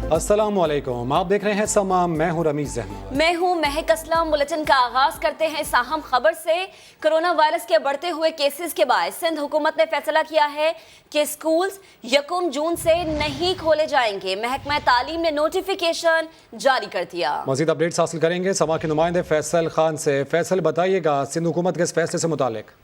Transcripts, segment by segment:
अस्सलाम वालेकुम, आप देख रहे हैं समा। मैं हूं रमीज अहमद। मैं हूं महक असलम। बुलेटिन का आगाज करते हैं साहम खबर से। कोरोना वायरस के बढ़ते हुए केसेस के बाद सिंध हुकूमत ने फैसला किया है कि स्कूल्स 1 जून से नहीं खोले जाएंगे। महकमा तालीम ने नोटिफिकेशन जारी कर दिया। मजीद अपडेट्स हासिल करेंगे समा के नुमाइंदे फैसल खान से। फैसल, बताइएगा सिंध हुकूमत के इस फैसले से मुतालिक।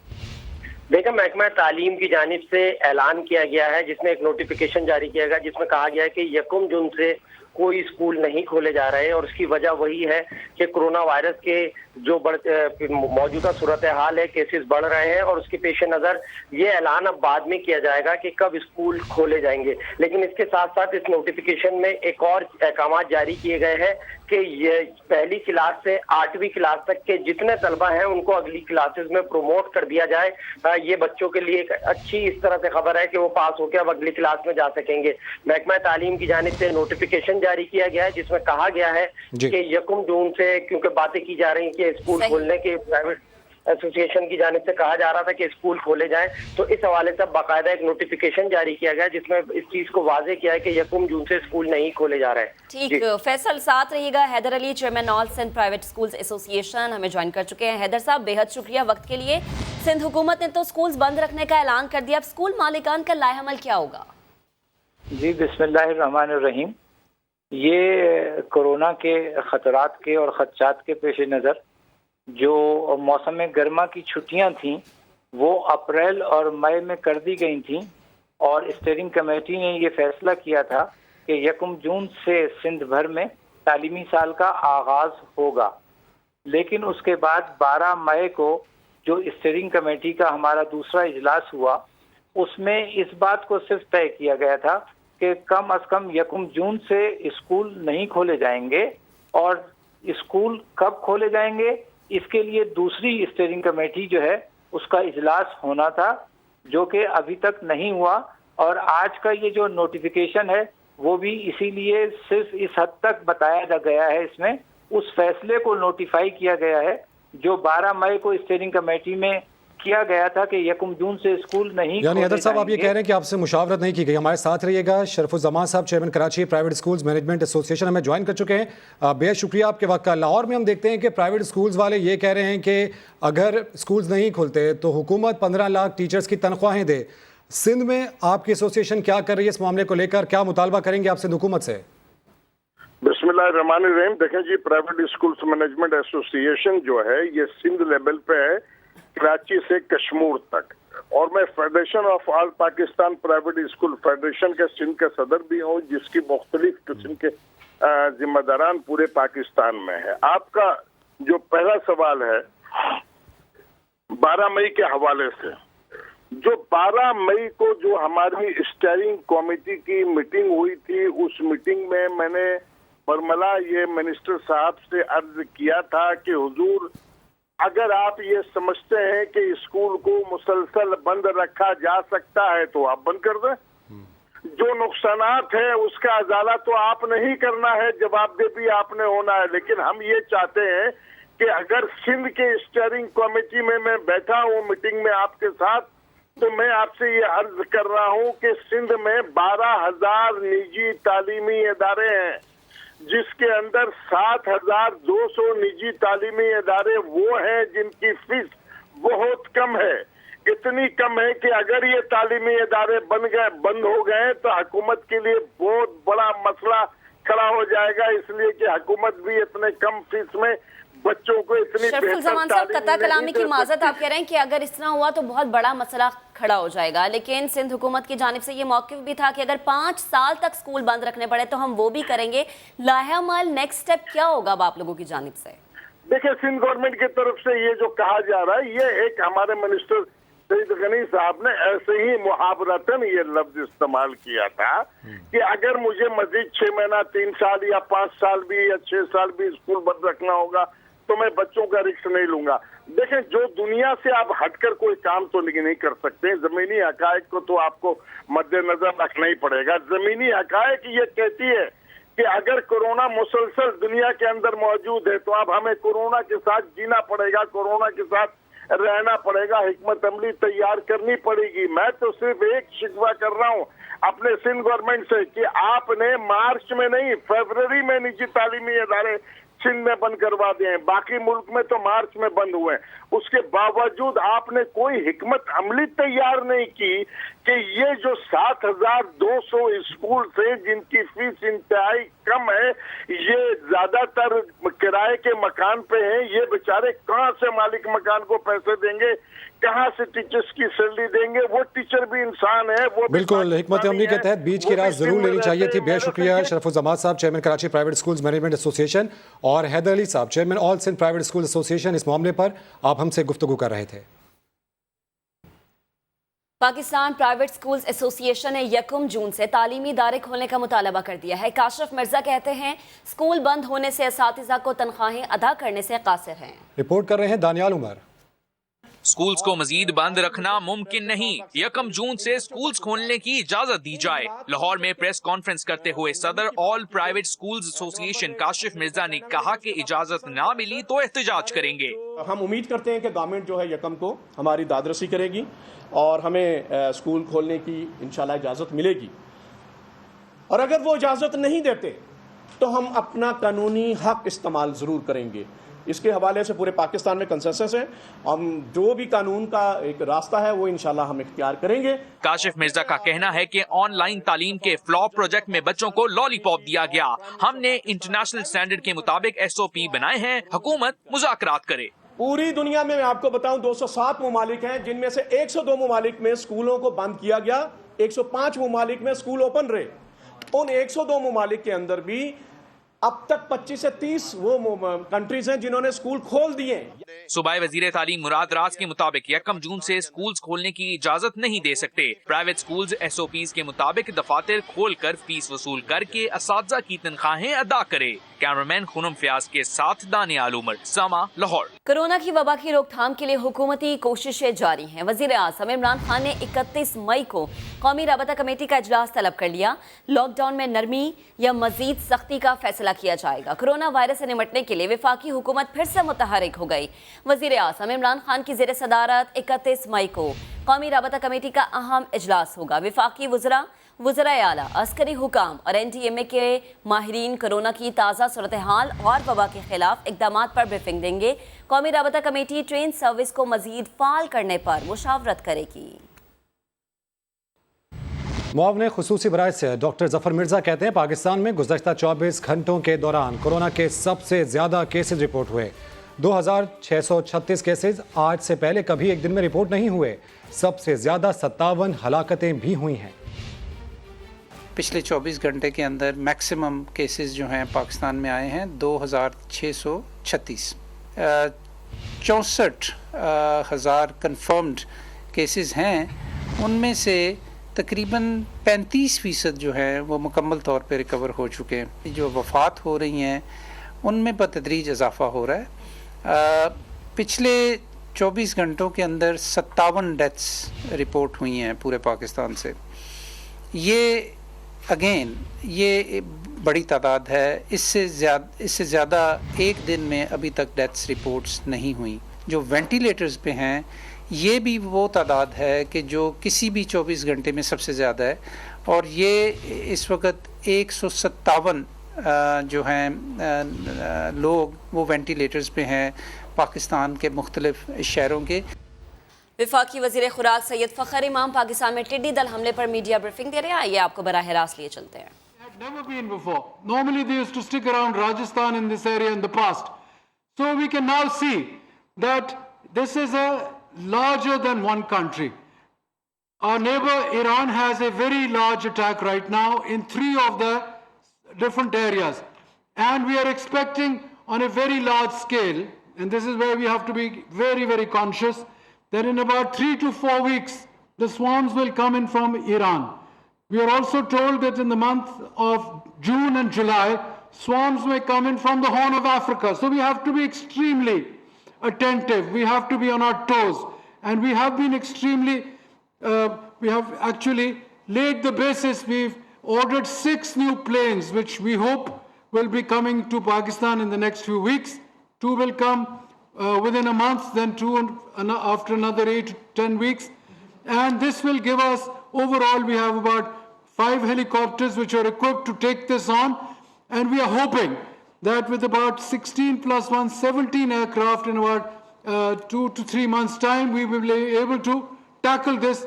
देखिए, महकमा तालीम की जानिब से ऐलान किया गया है, जिसमें एक नोटिफिकेशन जारी किया गया, जिसमें कहा गया है कि 1 जून से कोई स्कूल नहीं खोले जा रहे हैं। और उसकी वजह वही है कि कोरोना वायरस के जो मौजूदा सूरत हाल है, केसेस बढ़ रहे हैं, और उसके पेश नज़र ये ऐलान अब बाद में किया जाएगा कि कब स्कूल खोले जाएंगे। लेकिन इसके साथ साथ इस नोटिफिकेशन में एक और अहकाम जारी किए गए हैं कि ये पहली क्लास से 8वीं क्लास तक के जितने तलबा हैं उनको अगली क्लासेस में प्रमोट कर दिया जाए। ये बच्चों के लिए एक अच्छी इस तरह से खबर है कि वो पास होकर अब अगली क्लास में जा सकेंगे। महकमा तालीम की जानिब से नोटिफिकेशन जारी किया गया है, जिसमें कहा गया है कि 1 जून से, क्योंकि बातें की जा रही हैं कि स्कूल खोलने के, प्राइवेट एसोसिएशन की जानिब से कहा जा रहा था कि स्कूल खोले जाएं, तो इस हवाले से बाकायदा एक नोटिफिकेशन जारी किया गया जिसमें इस चीज को वाजे किया है कि 1 जून से स्कूल नहीं खोले जा रहे हैं। ठीक, फैसल साथ रहिएगा। Haider Ali, chairman all Sindh private schools association, हमें ज्वाइन कर चुके हैं। हैदर साहब, बेहद शुक्रिया वक्त के लिए। सिंध हुकूमत ने तो स्कूल बंद रखने का ऐलान कर दिया, अब स्कूल मालिकान का लाहेअमल क्या होगा? जी, बिस्मिल्लाहिर्रहमानिर्रहीम। ये कोरोना के खतरात के और खदशात के पेश नज़र जो मौसम गर्मा की छुट्टियां थीं वो अप्रैल और मई में कर दी गई थीं, और स्टीयरिंग कमेटी ने ये फैसला किया था कि 1 जून से सिंध भर में तालीमी साल का आगाज़ होगा। लेकिन उसके बाद 12 मई को जो स्टीयरिंग कमेटी का हमारा दूसरा इजलास हुआ, उसमें इस बात को सिर्फ तय किया गया था कि कम अज़ कम 1 जून से स्कूल नहीं खोले जाएंगे, और स्कूल कब खोले जाएंगे इसके लिए दूसरी स्टीयरिंग कमेटी जो है उसका इजलास होना था, जो कि अभी तक नहीं हुआ। और आज का ये जो नोटिफिकेशन है वो भी इसीलिए सिर्फ इस हद तक बताया गया है, इसमें उस फैसले को नोटिफाई किया गया है जो 12 मई को स्टीयरिंग कमेटी में किया गया था कि 1 जून से स्कूल नहीं। यानी हैदर साहब, आप ये कह रहे हैं कि आपसे मुशावरत नहीं की गई। हमारे साथ रहिएगा। शरफुज़्ज़मान साहब, chairman Karachi private schools management association, हमें ज्वाइन कर चुके हैं। बेहद शुक्रिया आपके वक्त का। लाहौर में हम देखते हैं कि प्राइवेट स्कूल्स वाले ये कह रहे हैं कि अगर स्कूल्स नहीं खुलते तो हुकूमत 15 लाख टीचर्स की तनख्वाहें दे। सिंध में आपकी एसोसिएशन क्या कर रही है इस मामले को लेकर? क्या मुतालबा करेंगे आप सिंध हुकूमत से? बिस्मिल्लाहिर्रहमानिर्रहीम। देखें जी, प्राइवेट स्कूल्स मैनेजमेंट एसोसिएशन जो है ये सिंध लेवल पे है, कराची से कश्मीर तक। और मैं federation of all Pakistan private school federation के सिंध के सदर भी हूँ, जिसकी मुख्तलिफ किस्म के जिम्मेदारान पूरे पाकिस्तान में है। आपका जो पहला सवाल है 12 मई के हवाले से, जो 12 मई को जो हमारी स्टीयरिंग कमेटी की मीटिंग हुई थी, उस मीटिंग में मैंने बरमला ये मिनिस्टर साहब से अर्ज किया था कि हुजूर, अगर आप ये समझते हैं कि स्कूल को मुसलसल बंद रखा जा सकता है तो आप बंद कर दें। जो नुकसानात है उसका अजाला तो आप नहीं करना है, जवाबदेही आपने होना है। लेकिन हम ये चाहते हैं कि अगर सिंध के स्टीयरिंग कमेटी में मैं बैठा हूँ मीटिंग में आपके साथ, तो मैं आपसे ये अर्ज कर रहा हूँ कि सिंध में 12,000 निजी तालीमी इदारे हैं, जिसके अंदर 7,200 निजी तालीमी इदारे वो हैं जिनकी फीस बहुत कम है। इतनी कम है कि अगर ये तालीमी इदारे बंद हो गए तो हुकूमत के लिए बहुत बड़ा मसला खड़ा हो जाएगा, इसलिए कि हुकूमत भी इतने कम फीस में बच्चों को इतनी शरफुज़्ज़मान साहब, कता कलामी की माजरत, आप कह रहे हैं कि अगर इस तरह हुआ तो बहुत बड़ा मसला खड़ा हो जाएगा। लेकिन सिंध हुकूमत की जानिब से ये मौक़िफ़ भी था कि अगर 5 साल तक स्कूल बंद रखने पड़े तो हम वो भी करेंगे। लाहेअमल नेक्स्ट स्टेप क्या होगा अब आप लोगों की जानिब से? देखिए, सिंध गवर्नमेंट की तरफ से ये जो कहा जा रहा है, ये एक हमारे मिनिस्टर सईद गनी साहब ने ऐसे ही मुहावरतन ये लफ्ज इस्तेमाल किया था कि अगर मुझे मजीद 6 महीना, 3 साल या 5 साल भी या 6 साल भी स्कूल बंद रखना होगा तो मैं बच्चों का रिस्क नहीं लूंगा। देखें, जो दुनिया से आप हटकर कोई काम तो नहीं कर सकते, जमीनी हकायक को तो आपको मद्देनजर रखना ही पड़ेगा। जमीनी हकायक ये कहती है कि अगर कोरोना मुसलसल दुनिया के अंदर मौजूद है तो अब हमें कोरोना के साथ जीना पड़ेगा, कोरोना के साथ रहना पड़ेगा, हिकमत अमली तैयार करनी पड़ेगी। मैं तो सिर्फ एक शिकवा कर रहा हूँ अपने सिंध गवर्नमेंट से कि आपने मार्च में नहीं, फरवरी में निजी तालीमी इदारे सिंध में बंद करवा दिए, बाकी मुल्क में तो मार्च में बंद हुए। उसके बावजूद आपने कोई हिकमत अमली तैयार नहीं की कि ये जो 7,200 स्कूल हैं जिनकी फीस इंतहाई कम है, ये ज्यादातर किराए के मकान पे हैं, ये बेचारे कहाँ से मालिक मकान को पैसे देंगे, कहाँ से टीचर्स की सैलरी देंगे? वो टीचर भी इंसान है, वो बिल्कुल हिकमत अमली के तहत बीच की रात जरूर लेनी चाहिए थी। बेहद शुक्रिया शरफुज़मात साहब, chairman Karachi private schools management association, और हैदर अली साहब, chairman all Sindh private school association. इस मामले पर आप हमसे गुफ्तगू कर रहे थे। पाकिस्तान प्राइवेट स्कूल्स एसोसिएशन ने 1 जून से तालीमी इदारे खोलने का मुतालबा कर दिया है। काशिफ मिर्जा कहते हैं स्कूल बंद होने से असातिज़ा को तनख्वाहें अदा करने से कासिर हैं। रिपोर्ट कर रहे हैं दानियाल उमर। स्कूल्स को मजीद बंद रखना मुमकिन नहीं, 1 जून से स्कूल्स खोलने की इजाजत दी जाए। लाहौर में प्रेस कॉन्फ्रेंस करते हुए सदर all private schools association Kashif Mirza ने कहा कि इजाजत ना मिली तो एहतजाज करेंगे। हम उम्मीद करते हैं कि गवर्नमेंट जो है 1 को हमारी दादरसी करेगी और हमें स्कूल खोलने की इंशाल्लाह इजाजत मिलेगी, और अगर वो इजाजत नहीं देते तो हम अपना कानूनी हक इस्तेमाल जरूर करेंगे। इसके हवाले से पूरे पाकिस्तान में कंसेंसस है। हम जो भी कानून का एक रास्ता है वो इंशाल्लाह हम इख्तियार करेंगे। काशिफ मिर्जा का कहना है कि ऑनलाइन तालीम के फ्लॉप प्रोजेक्ट में बच्चों को लॉलीपॉप दिया गया। हमने इंटरनेशनल स्टैंडर्ड के मुताबिक SOP बनाए हैं, हुकूमत मुज़ाकरात करे। पूरी दुनिया में मैं आपको बताऊं 207 ममालिक हैं, जिनमें से 102 ममालिक में स्कूलों को बंद किया गया, 105 ममालिक में स्कूल ओपन रहे। उन 102 ममालिक के अंदर भी अब तक 25 से 30 वो कंट्रीज हैं जिन्होंने स्कूल खोल दिए। सूबाई वजीर तालीम मुराद राज के मुताबिक 1 जून से स्कूल्स खोलने की इजाजत नहीं दे सकते। प्राइवेट स्कूल्स SOPs के मुताबिक दफातर खोल कर फीस वसूल करके असातिज़ा की तनख्वाहें अदा करे। कैमरामैन खुनम फयाज के साथ दानियाल उमर, समा, लाहौर। कोरोना की वबा की रोकथाम के लिए हुकूमती कोशिशें जारी हैं। वजीर आज़म इमरान खान ने 31 मई को कौमी राबता कमेटी का इजलास तलब कर लिया। लॉकडाउन में नरमी या मजीद सख्ती का फैसला किया जाएगा। कोरोना वायरस से निपटने के लिए वफाकी हुकूमत फिर से मुतहरिक हो गई। वजीर आज़म इमरान खान की ज़ेर सदारत 31 मई को कौमी राबता कमेटी का अहम इजलास होगा। वफाकी वज़राए आला, अस्करी हुकाम और NDMA के माहिरीन कोरोना की ताज़ा सूरत हाल और वबा के खिलाफ इक़दामात पर ब्रीफिंग देंगे। कौमी राबता कमेटी ट्रेन सर्विस को मज़ीद फ़ाल करने पर मुशावरत करेगी। मुआवने खुसूसी बराए से डॉक्टर जफर मिर्जा कहते हैं पाकिस्तान में गुज़श्ता 24 घंटों के दौरान कोरोना के सबसे ज़्यादा केसेज रिपोर्ट हुए। 2636 केसेज आज से पहले कभी एक दिन में रिपोर्ट नहीं हुए। सबसे ज़्यादा 57 हलाकतें भी हुई हैं। पिछले 24 घंटे के अंदर मैक्सिमम केसेस जो हैं पाकिस्तान में आए हैं 2636। 64,000 कंफर्म्ड केसेस हैं, उनमें से तकरीबन 35% जो है वो मुकम्मल तौर पे रिकवर हो चुके हैं। जो वफ़ात हो रही हैं उनमें बतदरीज इजाफ़ा हो रहा है। पिछले 24 घंटों के अंदर 57 डेथ्स रिपोर्ट हुई हैं पूरे पाकिस्तान से। ये बड़ी तादाद है। इससे ज़्यादा एक दिन में अभी तक डेथ्स रिपोर्ट्स नहीं हुई। जो वेंटिलेटर्स पे हैं ये भी वो तादाद है कि जो किसी भी 24 घंटे में सबसे ज़्यादा है, और ये इस वक्त 157 जो हैं लोग वो वेंटिलेटर्स पे हैं पाकिस्तान के मुख्तलिफ शहरों के। वफाकी वज़ीर खुराक सैयद फ़खर इमाम पाकिस्तान में टिड्डी दल हमले पर मीडिया ब्रीफिंग दे रहे हैं। आइए आपको बराह रास्त लिए चलते हैं। Never been before. Normally they used to stick around Rajasthan in this area in the past. So we can now see that this is a larger than one country. Our neighbor Iran has a very large attack right now in 3 of the different areas. And we are expecting on a very large scale, and this is where we have to be very, very conscious, that in about 3 to 4 weeks, the swarms will come in from Iran. We are also told that in the month of June and July, swarms may come in from the Horn of Africa. So we have to be extremely attentive. We have to be on our toes. And we have been we have actually laid the basis. We've ordered 6 new planes, which we hope will be coming to Pakistan in the next few weeks. 2 will come within a month, then two after another 8 to 10 weeks. And this will give us, overall, we have about 5 helicopters which are equipped to take this on. And we are hoping that with about 16 plus 1, 17 aircraft in about 2 to 3 months' time, we will be able to tackle this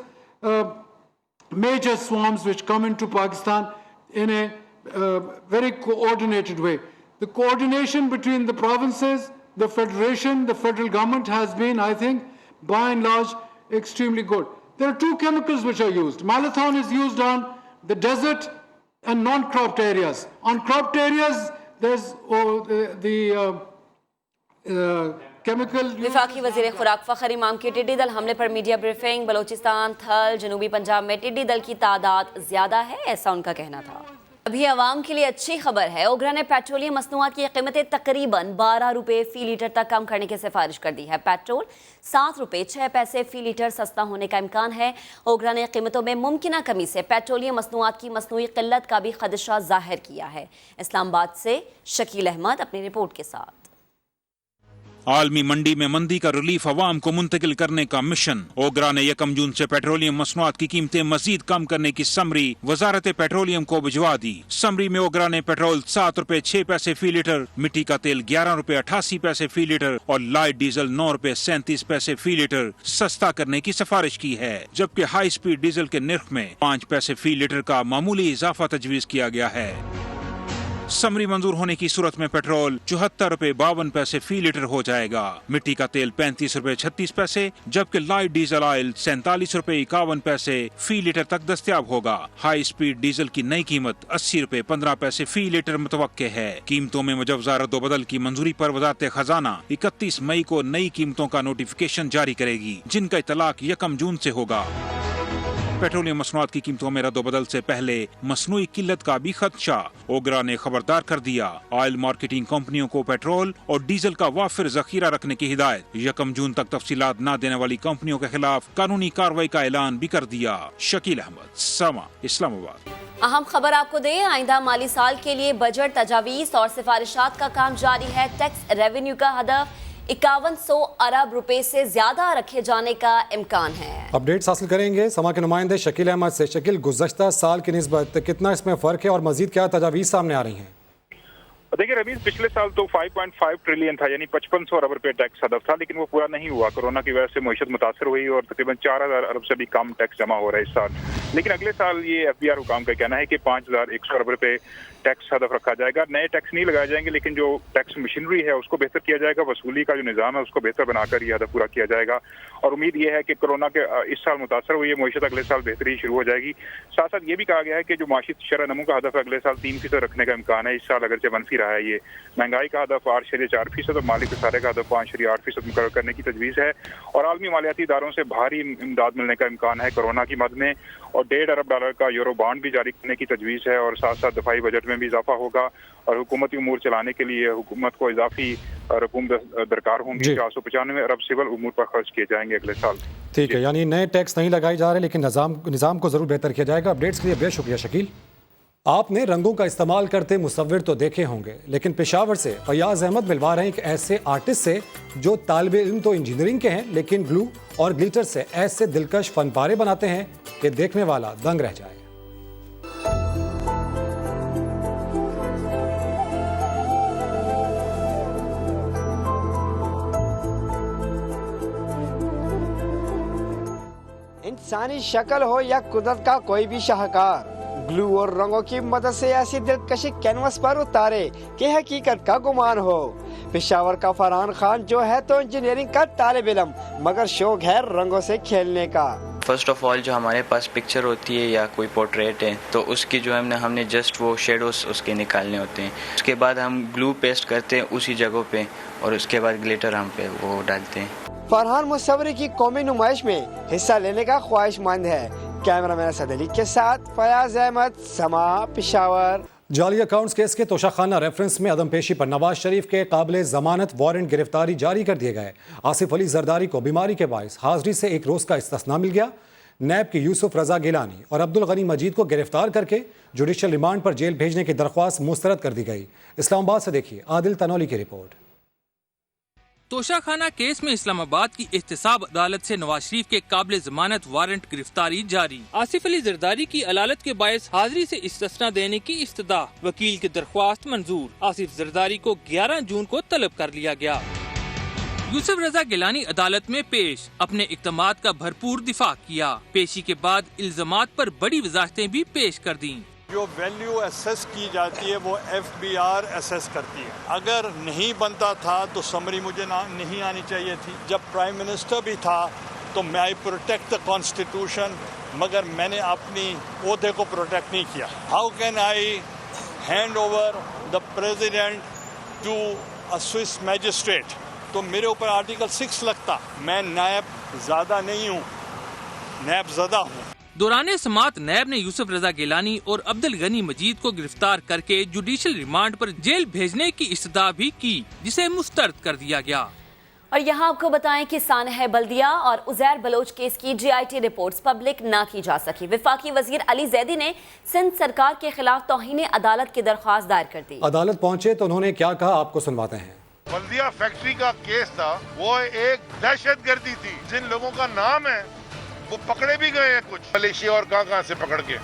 major swarms which come into Pakistan in a very coordinated way. The coordination between the provinces, the federation, the federal government has been, I think, by and large, extremely good. There are 2 chemicals which are used. Malathion is used on the desert and non-cropped areas. On cropped areas, there's chemical. वफाकी वज़ीर खुराक फ़खर इमाम की टिड्डी दल हमले पर media briefing. Balochistan, थल, जनूबी पंजाब में टिड्डी दल की तादाद ज़्यादा है, ऐसा उनका कहना था। अभी आवाम के लिए अच्छी खबर है। ओगरा ने पेट्रोलियम मसनूआत की कीमतें तकरीबन 12 रुपये फ़ी लीटर तक कम करने की सिफारिश कर दी है। पेट्रोल 7 रुपये 6 पैसे फ़ी लीटर सस्ता होने का इम्कान है। ओगरा ने कीमतों में मुमकिना कमी से पेट्रोलियम मसनूआत की मसनूई किल्लत का भी खदशा जाहिर किया है। इस्लामाबाद से शकील अहमद अपनी रिपोर्ट के साथ। आलमी मंडी में मंदी का रिलीफ अवाम को मुंतकिल करने का मिशन। ओगरा ने 1 जून से पेट्रोलियम मसनूआत की कीमतें मजीद कम करने की समरी वजारत पेट्रोलियम को भिजवा दी। समरी में ओगरा ने पेट्रोल 7 रुपये 6 पैसे फी लीटर, मिट्टी का तेल 11 रुपये 88 पैसे फी लीटर और लाइट डीजल 9 रुपये 37 पैसे फी लीटर सस्ता करने की सिफारिश की है, जबकि हाई स्पीड डीजल के निर्ख में 5 पैसे फी लीटर का मामूली इजाफा तजवीज किया गया है। समरी मंजूर होने की सूरत में पेट्रोल 74 रुपये 52 पैसे फी लीटर हो जाएगा, मिट्टी का तेल 35 रुपये 36 पैसे, जबकि लाइट डीजल ऑयल 47 रुपये 51 पैसे फी लीटर तक दस्तयाब होगा। हाई स्पीड डीजल की नई कीमत 80 रुपये 15 पैसे फी लीटर मुतवक्के है। कीमतों में मुजव्वजा रद्दोबदल की मंजूरी पर वजारत खजाना 31 मई को नई कीमतों का नोटिफिकेशन जारी करेगी, जिनका इतलाक 1 जून से होगा। पेट्रोलियम मसनूआत की कीमतों में रद्दोबदल से पहले मसनूई किल्लत का भी खदशा। ओगरा ने खबरदार कर दिया, ऑयल मार्केटिंग कंपनियों को पेट्रोल और डीजल का वाफिर जखीरा रखने की हिदायत। 1 जून तक तफसीलात न देने वाली कंपनियों के खिलाफ कानूनी कार्रवाई का ऐलान भी कर दिया। शकील अहमद, समा, इस्लामाबाद। अहम खबर आपको दें, आइंदा माली साल के लिए बजट तजावीज़ और सिफारिशात का काम जारी है। टैक्स रेवेन्यू का हदफ 5100 अरब रुपए से ज्यादा रखे जाने का इम्कान है। अपडेट्स हासिल करेंगे समा के नुमाइंदे शकील अहमद से। शकील, गुज़श्ता साल की निस्बत कितना इसमें फ़र्क है और मज़ीद क्या तजावीज़ सामने आ रही हैं? देखिए रमीज, पिछले साल तो 5.5 ट्रिलियन था, यानी 5500 अरब रुपए टैक्स हदफ था, लेकिन वो पूरा नहीं हुआ। कोरोना की वजह से मईशत मुतासर हुई और तकरीबन 4000 अरब से भी कम टैक्स जमा हो रहा है इस साल। लेकिन अगले साल ये FBR हुकाम का कहना है कि 5100 अरब रुपए टैक्स हदफ रखा जाएगा। नए टैक्स नहीं लगाए जाएंगे, लेकिन जो टैक्स मशीनरी है उसको बेहतर किया जाएगा, वसूली का जो निज़ाम है उसको बेहतर बनाकर ये हदफ पूरा किया जाएगा। और उम्मीद ये है कि कोरोना के इस साल मुतासर हुई है मईशत अगले साल बेहतरी शुरू हो जाएगी। साथ साथ ये भी कहा गया है कि जो माशी शरह नमू का हदफ है अगले साल 3% रखने का इम्कान है। इस साल अगरचे मनफी रहा है ये। महंगाई का हदफ 8.4% और माली खसारे का हदफ 5.8% मुकर्रर करने की तजवीज़ है। और आलमी मालियाती इदारों से भारी इमदाद मिलने का इम्कान है कोरोना की मद में। और $1.5 अरब का यूरो बॉन्ड भी जारी करने की तजवीज़ है। और साथ साथ दफाई बजट में भी इजाफा होगा और हुकूमती उमूर चलाने के लिए हुकूमत को इजाफी रकूम दरकार होंगी। 495 अरब सिविल उमूर पर खर्च किए जाएंगे अगले साल। ठीक है, यानी नए टैक्स नहीं लगाए जा रहे, लेकिन निज़ाम को ज़रूर बेहतर किया जाएगा। अपडेट्स के लिए बेहद शुक्रिया शकील। आपने रंगों का इस्तेमाल करते मुसव्विर तो देखे होंगे, लेकिन पेशावर से फयाज अहमद मिलवा रहे हैं एक ऐसे आर्टिस्ट से जो तालिबे इल्म तो इंजीनियरिंग के हैं, लेकिन ग्लू और ग्लिटर से ऐसे दिलकश फनपारे बनाते हैं कि देखने वाला दंग रह जाए। इंसानी शक्ल हो या कुदरत का कोई भी शाहकार, ग्लू और रंगों की मदद से ऐसी दिलकशी कैनवस पर उतारे कि हकीकत का गुमान हो। पेशावर का फरहान खान जो है तो इंजीनियरिंग का तालिब इल्म, मगर शौक है रंगों से खेलने का। फर्स्ट ऑफ ऑल जो हमारे पास पिक्चर होती है या कोई पोर्ट्रेट है तो उसकी जो है हमने जस्ट वो शेडोज उसके निकालने होते हैं। उसके बाद हम ग्लू पेस्ट करते हैं उसी जगहों पे और उसके बाद ग्लिटर हम पे वो डालते हैं। फरहान मुसव्विरी की कौमी नुमाइश में हिस्सा लेने का ख्वाहिशमंद है। कैमरामैन असद अली के साथ फयाज अहमद, समा, पेशावर। जाली अकाउंट्स केस के तोशाखाना रेफरेंस में अदम पेशी पर नवाज शरीफ के काबिल जमानत वारंट गिरफ्तारी जारी कर दिए गए। आसिफ अली जरदारी को बीमारी के बायस हाजिरी से एक रोज का इस्तिस्ना मिल गया। नैब की यूसुफ रजा गिलानी और अब्दुल गनी मजीद को गिरफ्तार करके जुडिशल रिमांड पर जेल भेजने की दरख्वास्त मुस्तरद कर दी गई। इस्लामाबाद से देखिए आदिल तनौली की रिपोर्ट। توشاخانہ کیس میں اسلام آباد کی احتساب عدالت سے نواز شریف کے قابل ضمانت وارنٹ گرفتاری جاری. آصف علی زرداری کی علالت کے باعث حاضری سے استثناء دینے کی استدعا. وکیل کی درخواست منظور. آصف زرداری کو 11 جون کو طلب کر لیا گیا. یوسف رضا گیلانی عدالت میں پیش. اپنے اقدامات کا بھرپور دفاع کیا. پیشی کے بعد الزامات پر بڑی وضاحتیں بھی پیش کر دیں. جو ویلیو اسیس کی جاتی ہے وہ FBR اسیس کرتی ہے. اگر نہیں بنتا تھا تو سمری مجھے نہیں آنی چاہیے تھی. جب پرائم منسٹر بھی تھا تو میں آئی پروٹیکٹ دا کانسٹیٹیوشن، مگر میں نے اپنی عہدے کو پروٹیکٹ نہیں کیا. How can I hand over the president to a Swiss magistrate? تو میرے اوپر آرٹیکل 6 لگتا. میں نائب زیادہ نہیں ہوں، نائب زدہ ہوں. دوران سماعت نیب نے یوسف رضا گیلانی اور عبد الغنی مجید کو گرفتار کر کے جوڈیشل ریمانڈ پر جیل بھیجنے کی استدعا بھی کی، جسے مسترد کر دیا گیا. اور یہاں آپ کو بتائیں کہ سانحہ بلدیہ اور عزیر بلوچ کیس کی GIT رپورٹس پبلک نہ کی جا سکی. وفاقی وزیر علی زیدی نے سندھ سرکار کے خلاف توہین عدالت کی درخواست دائر کر دی. عدالت پہنچے تو انہوں نے کیا کہا، آپ کو سنواتے ہیں. بلدیہ فیکٹری کا کیس تھا، وہ ایک دہشت گردی تھی. جن لوگوں کا نام ہے وہ پکڑے بھی گئے ہیں، کچھ ملیشیا اور کہاں سے پکڑ کے،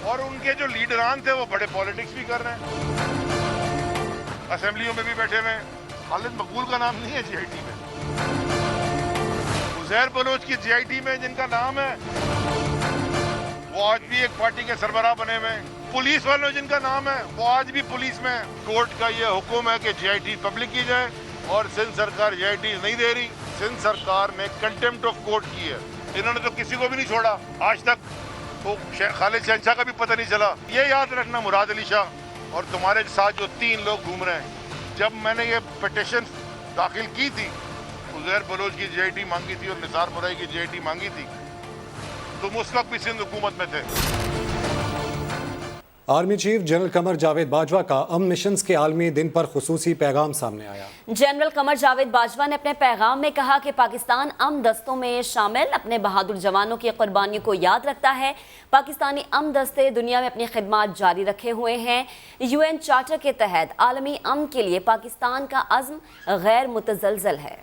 اور ان کے جو لیڈران تھے وہ بڑے پالیٹکس بھی کر رہے ہیں، اسمبلیوں میں بھی بیٹھے ہوئے ہیں. خالد مقبول کا نام نہیں ہے GIT میں. عزیر بلوچ کی GIT میں جن کا نام ہے وہ آج بھی ایک پارٹی کے سربراہ بنے ہوئے ہیں. پولیس والوں جن کا نام ہے وہ آج بھی پولیس میں. کورٹ کا یہ حکم ہے کہ GIT پبلک کی جائے اور سندھ سرکار GIT نہیں دے رہی. سندھ سرکار نے کنٹمپٹ آف کورٹ کی ہے. انہوں نے تو کسی کو بھی نہیں چھوڑا آج تک. تو خالد شہنشاہ کا بھی پتہ نہیں چلا. یہ یاد رکھنا مراد علی شاہ اور تمہارے ساتھ جو 3 لوگ گھوم رہے ہیں، جب میں نے یہ پٹیشن داخل کی تھی، عزیر بلوچ کی GIT مانگی تھی اور نثار برائی کی GIT مانگی تھی، تم اس وقت بھی سندھ حکومت میں تھے. Army chief general Qamar Javed Bajwa کا امن مشنز کے عالمی دن پر خصوصی پیغام سامنے آیا. جنرل قمر جاوید باجوہ نے اپنے پیغام میں کہا کہ پاکستان امن دستوں میں شامل اپنے بہادر جوانوں کی قربانیوں کو یاد رکھتا ہے. پاکستانی امن دستے دنیا میں اپنی خدمات جاری رکھے ہوئے ہیں. UN چارٹر کے تحت عالمی امن کے لیے پاکستان کا عزم غیر متزلزل ہے.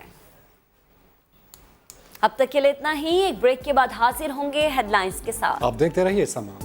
اب تک کے لیے اتنا ہی. ایک بریک کے بعد حاضر ہوں گے ہیڈ لائنز کے ساتھ. آپ دیکھتے رہیے سما.